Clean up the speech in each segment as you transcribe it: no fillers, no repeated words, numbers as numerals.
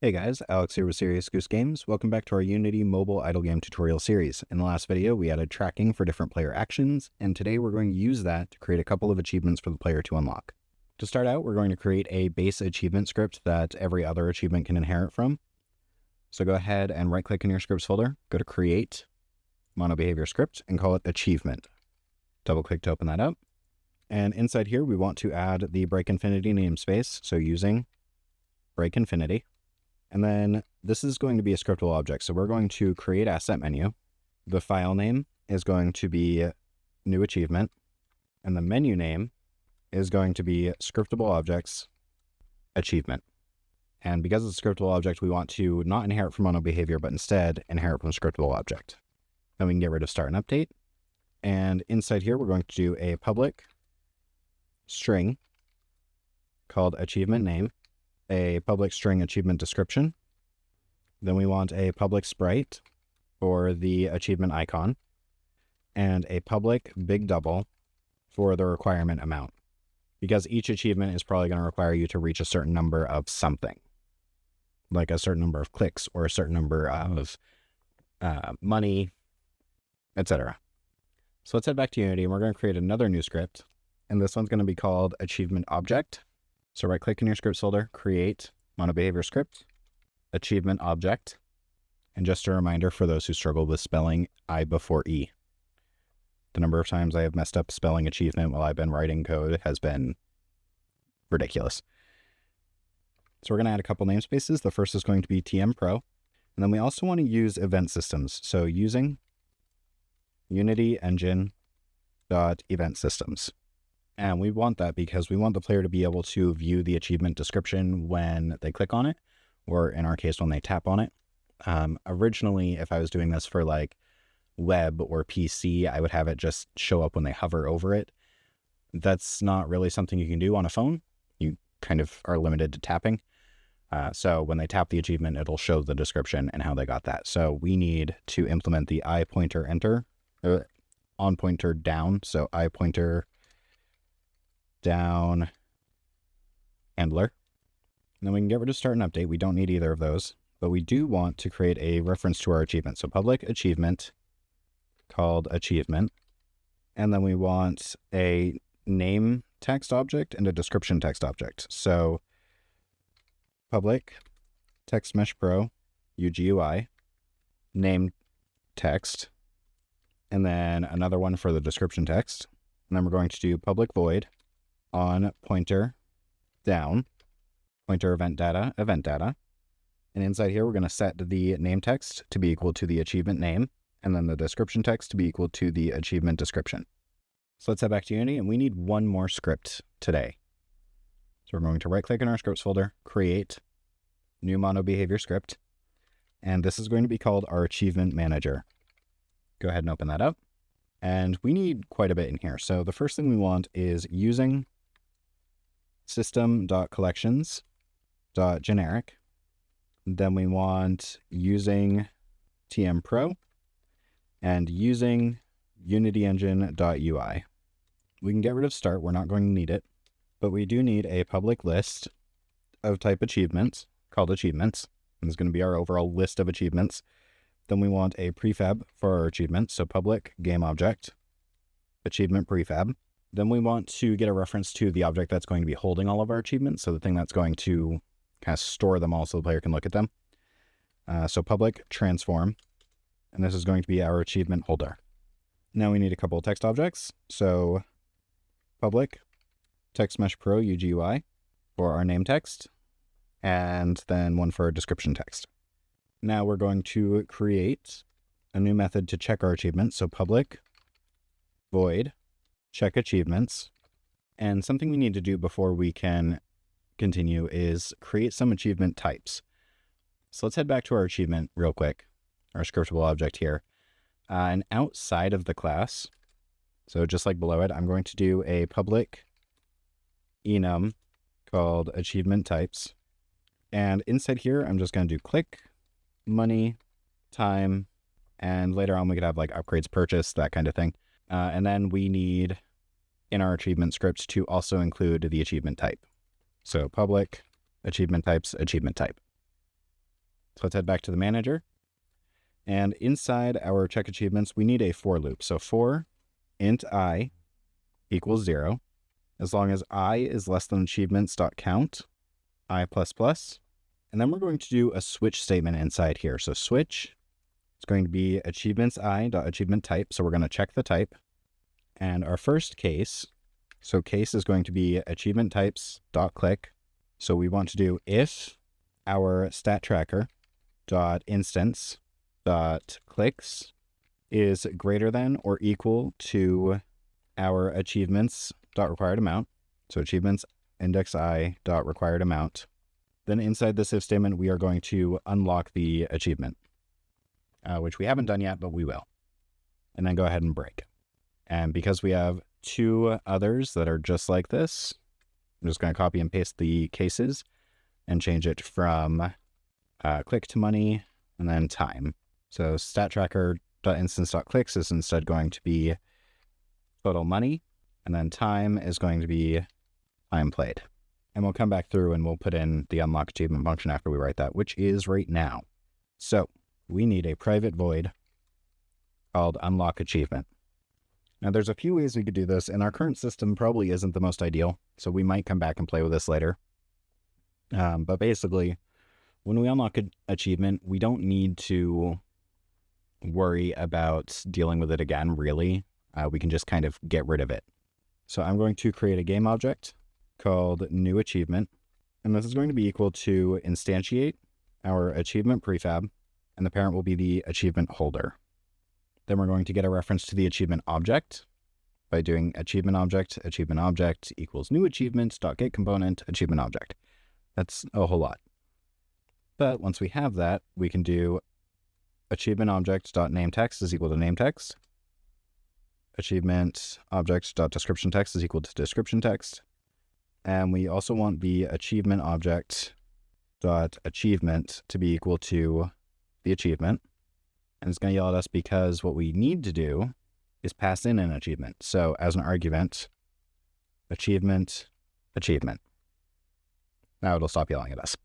Hey guys, Alex here with Serious Goose Games. Welcome back to our Unity mobile idle game tutorial series. In the last video, we added tracking for different player actions, and today we're going to use that to create a couple of achievements for the player to unlock. To start out, we're going to create a base achievement script that every other achievement can inherit from. So go ahead and right-click in your scripts folder, go to Create, Mono Behavior Script, and call it Achievement. Double-click to open that up. And inside here, we want to add the break infinity namespace, so using break infinity. And then this is going to be a scriptable object. So we're going to create asset menu. The file name is going to be new achievement. And the menu name is going to be scriptable objects achievement. And because it's a scriptable object, we want to not inherit from mono behavior, but instead inherit from scriptable object. Then we can get rid of start and update. And inside here, we're going to do a public string called achievement name, a public string achievement description. Then we want a public sprite for the achievement icon and a public big double for the requirement amount, because each achievement is probably going to require you to reach a certain number of something, like a certain number of clicks or a certain number of money, etc. So let's head back to Unity and we're going to create another new script, and this one's going to be called achievement object. So right-click in your scripts folder, create mono behavior script, achievement object. And just a reminder for those who struggle with spelling I before E. The number of times I have messed up spelling achievement while I've been writing code has been ridiculous. So we're going to add a couple namespaces. The first is going to be TM Pro. And then we also want to use event systems. So using Unity engine.event systems. And we want that because we want the player to be able to view the achievement description when they click on it, or in our case, when they tap on it. Originally, if I was doing this for like web or PC, I would have it just show up when they hover over it. That's not really something you can do on a phone. You kind of are limited to tapping. So when they tap the achievement, it'll show the description and how they got that. So we need to implement the I pointer enter, on pointer down. So I pointer down handler. And then we can get rid of start and update. We don't need either of those, but we do want to create a reference to our achievement. So public achievement called achievement. And then we want a name text object and a description text object. So public text mesh pro UGUI name text, and then another one for the description text. And then we're going to do public void on pointer down, pointer event data. And inside here, we're going to set the name text to be equal to the achievement name, and then the description text to be equal to the achievement description. So let's head back to Unity, and we need one more script today. So we're going to right-click in our scripts folder, create new mono behavior script, and this is going to be called our achievement manager. Go ahead and open that up. And we need quite a bit in here. So the first thing we want is using system.collections.generic. Then we want using TM Pro and using unityengine.ui. We can get rid of start. We're not going to need it, but we do need a public list of type achievements called achievements. And this is going to be our overall list of achievements. Then we want a prefab for our achievements. So public game object, achievement prefab. Then we want to get a reference to the object that's going to be holding all of our achievements. So the thing that's going to kind of store them all so the player can look at them. So public transform, and this is going to be our achievement holder. Now we need a couple of text objects. So public text mesh pro UGUI for our name text, and then one for our description text. Now we're going to create a new method to check our achievements. So public void check achievements. And something we need to do before we can continue is create some achievement types. So let's head back to our achievement real quick, our scriptable object here. And outside of the class, so just like below it, I'm going to do a public enum called achievement types. And inside here, I'm just going to do click, money, time, and later on we could have like upgrades purchased, that kind of thing. And then we need in our achievement script to also include the achievement type. So public achievement types, achievement type. So let's head back to the manager. And inside our check achievements, we need a for loop. So for int I equals 0, as long as I is less than achievements.count, I++. And then we're going to do a switch statement inside here. So switch is going to be achievements I.achievement type. So we're going to check the type. And our first case, so case is going to be achievement types.click. So we want to do if our stat tracker dot instance dot clicks is greater than or equal to our achievements dot required amount. So achievements index I dot required amount. Then inside this if statement, we are going to unlock the achievement, which we haven't done yet, but we will. And then go ahead and break. And because we have two others that are just like this, I'm just going to copy and paste the cases and change it from click to money and then time. So stat tracker.instance.clicks is instead going to be total money, and then time is going to be time played. And we'll come back through and we'll put in the unlock achievement function after we write that, which is right now. So we need a private void called unlock achievement. Now there's a few ways we could do this, and our current system probably isn't the most ideal, so we might come back and play with this later. But basically, when we unlock an achievement, we don't need to worry about dealing with it again, really. We can just kind of get rid of it. So I'm going to create a game object called new achievement, and this is going to be equal to instantiate our achievement prefab, and the parent will be the achievement holder. Then we're going to get a reference to the achievement object by doing achievement object equals new achievement.getComponent achievement object. That's a whole lot. But once we have that, we can do achievement object.nameText is equal to nameText. Achievement object.description text is equal to description text. And we also want the achievement object.achievement to be equal to the achievement. And it's going to yell at us because what we need to do is pass in an achievement. So as an argument, achievement. Now it'll stop yelling at us.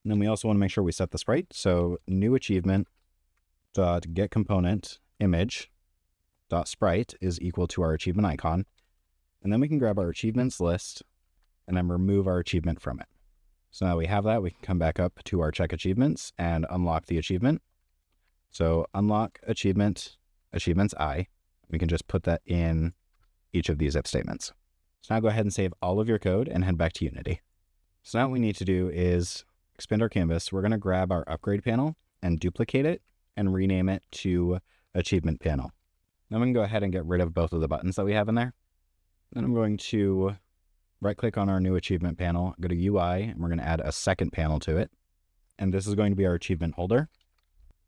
And then we also want to make sure we set the sprite. So new achievement.getComponent image.sprite is equal to our achievement icon. And then we can grab our achievements list and then remove our achievement from it. So now we have that, we can come back up to our check achievements and unlock the achievement. So unlock achievements I. We can just put that in each of these if statements. So now go ahead and save all of your code and head back to Unity. So now what we need to do is expand our canvas. We're going to grab our upgrade panel and duplicate it and rename it to achievement panel. Then we can go ahead and get rid of both of the buttons that we have in there. Then I'm going to right click on our new achievement panel, go to UI, and we're going to add a second panel to it. And this is going to be our achievement holder.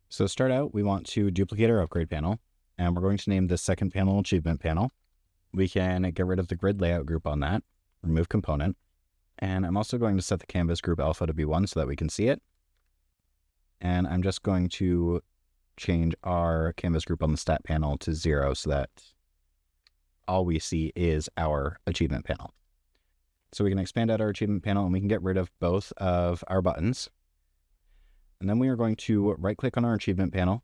So to start out, we want to duplicate our upgrade panel, and we're going to name this second panel achievement panel. We can get rid of the grid layout group on that, remove component. And I'm also going to set the canvas group alpha to be 1 so that we can see it. And I'm just going to change our canvas group on the stat panel to 0 so that all we see is our achievement panel. So we can expand out our achievement panel and we can get rid of both of our buttons. And then we are going to right click on our achievement panel,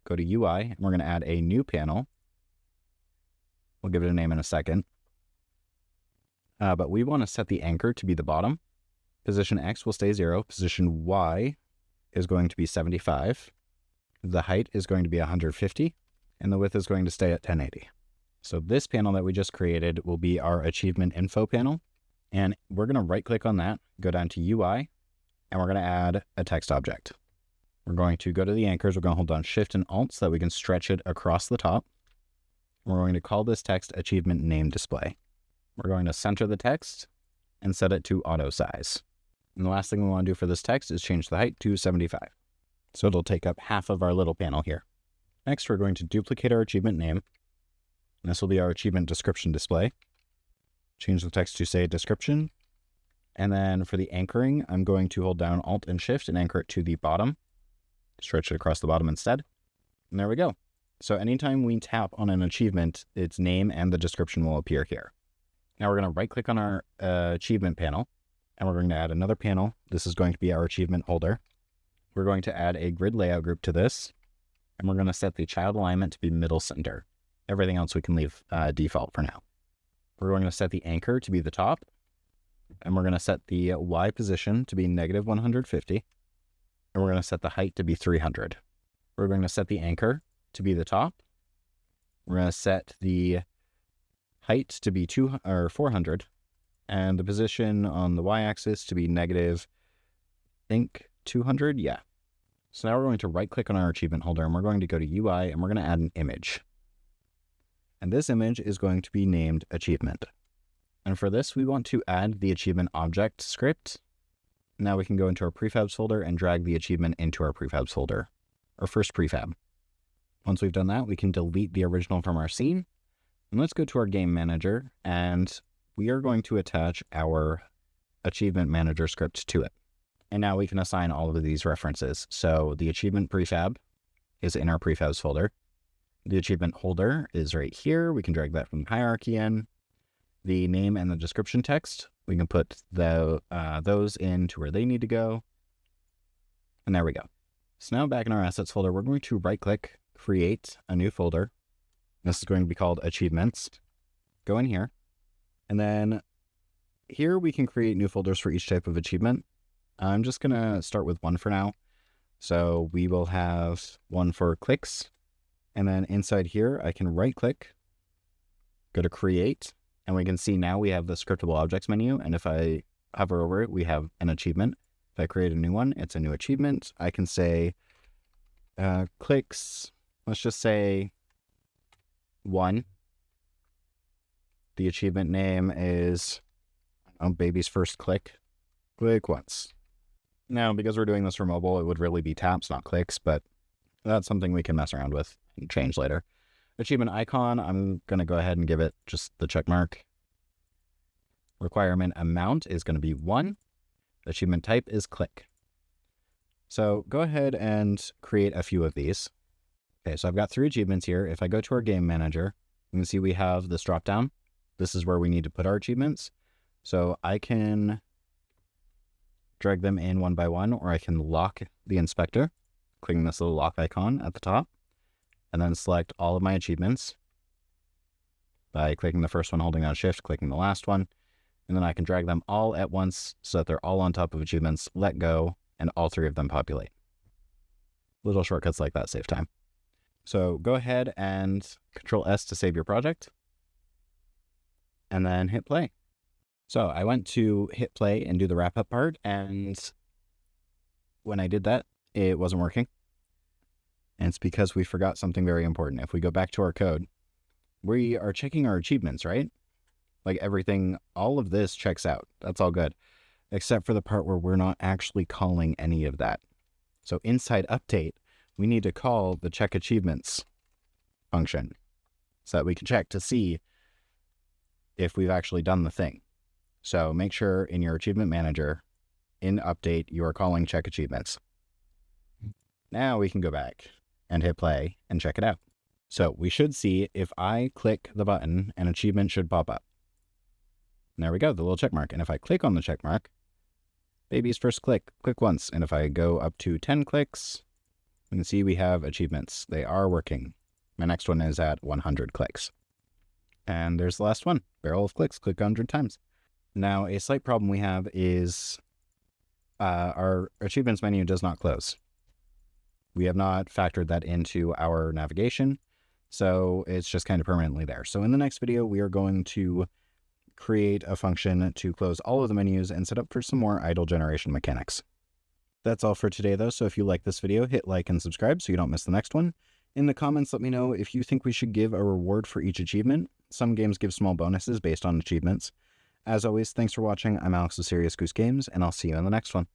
go to UI, and we're going to add a new panel. We'll give it a name in a second. But we want to set the anchor to be the bottom. Position X will stay 0. Position Y is going to be 75. The height is going to be 150. And the width is going to stay at 1080. So this panel that we just created will be our achievement info panel. And we're going to right click on that, go down to UI, and we're going to add a text object. We're going to go to the anchors. We're going to hold down Shift and Alt so that we can stretch it across the top. We're going to call this text achievement name display. We're going to center the text and set it to auto size. And the last thing we want to do for this text is change the height to 75. So it'll take up half of our little panel here. Next, we're going to duplicate our achievement name. And this will be our achievement description display. Change the text to say description. And then for the anchoring, I'm going to hold down Alt and Shift and anchor it to the bottom. Stretch it across the bottom instead. And there we go. So anytime we tap on an achievement, its name and the description will appear here. Now we're going to right click on our achievement panel and we're going to add another panel. This is going to be our achievement holder. we're going to add a grid layout group to this, and we're going to set the child alignment to be middle center. Everything else we can leave default for now. We're going to set the anchor to be the top, and we're going to set the Y position to be -150, and we're going to set the height to be 300. We're going to set the anchor to be the top. We're going to set the height to be 400, and the position on the Y-axis to be negative, I think 200, yeah. So now we're going to right-click on our achievement holder, and we're going to go to UI, and we're going to add an image. And this image is going to be named achievement. And for this, we want to add the achievement object script. Now we can go into our prefabs folder and drag the achievement into our prefabs folder, our first prefab. Once we've done that, we can delete the original from our scene. And let's go to our game manager, and we are going to attach our achievement manager script to it. And now we can assign all of these references. So the achievement prefab is in our prefabs folder. The achievement holder is right here. We can drag that from the hierarchy in. The name and the description text, we can put those into where they need to go. And there we go. So now back in our assets folder, we're going to right-click, create a new folder. This is going to be called achievements. Go in here. And then here we can create new folders for each type of achievement. I'm just going to start with one for now. So we will have one for clicks. And then inside here, I can right-click, go to create, and we can see now we have the scriptable objects menu. And if I hover over it, we have an achievement. If I create a new one, it's a new achievement. I can say clicks, let's just say 1. The achievement name is baby's first click. Click once. Now, because we're doing this for mobile, it would really be taps, not clicks, but that's something we can mess around with and change later. Achievement icon, I'm going to go ahead and give it just the check mark. Requirement amount is going to be 1. Achievement type is click. So go ahead and create a few of these. Okay, so I've got 3 achievements here. If I go to our game manager, you can see we have this drop down. This is where we need to put our achievements. So I can drag them in one by one, or I can lock the inspector, clicking this little lock icon at the top, and then select all of my achievements by clicking the first one, holding down shift, clicking the last one, and then I can drag them all at once so that they're all on top of achievements, let go, and all 3 of them populate. Little shortcuts like that save time. So go ahead and Control S to save your project, and then hit play. So I went to hit play and do the wrap up part, and when I did that, it wasn't working. And it's because we forgot something very important. If we go back to our code, we are checking our achievements, right? Like everything, all of this checks out. That's all good, except for the part where we're not actually calling any of that. So inside update, we need to call the check achievements function so that we can check to see if we've actually done the thing. So make sure in your achievement manager, in update, you are calling check achievements. Now we can go back and hit play and check it out. So we should see if I click the button, an achievement should pop up. And there we go, the little check mark. And if I click on the check mark, baby's first click once. And if I go up to 10 clicks, we can see we have achievements. They are working. My next one is at 100 clicks. And there's the last one, barrel of clicks, click 100 times. Now, a slight problem we have is our achievements menu does not close. We have not factored that into our navigation, so it's just kind of permanently there. So in the next video, we are going to create a function to close all of the menus and set up for some more idle generation mechanics. That's all for today, though, so if you like this video, hit like and subscribe so you don't miss the next one. In the comments, let me know if you think we should give a reward for each achievement. Some games give small bonuses based on achievements. As always, thanks for watching. I'm Alex with Serious Goose Games, and I'll see you in the next one.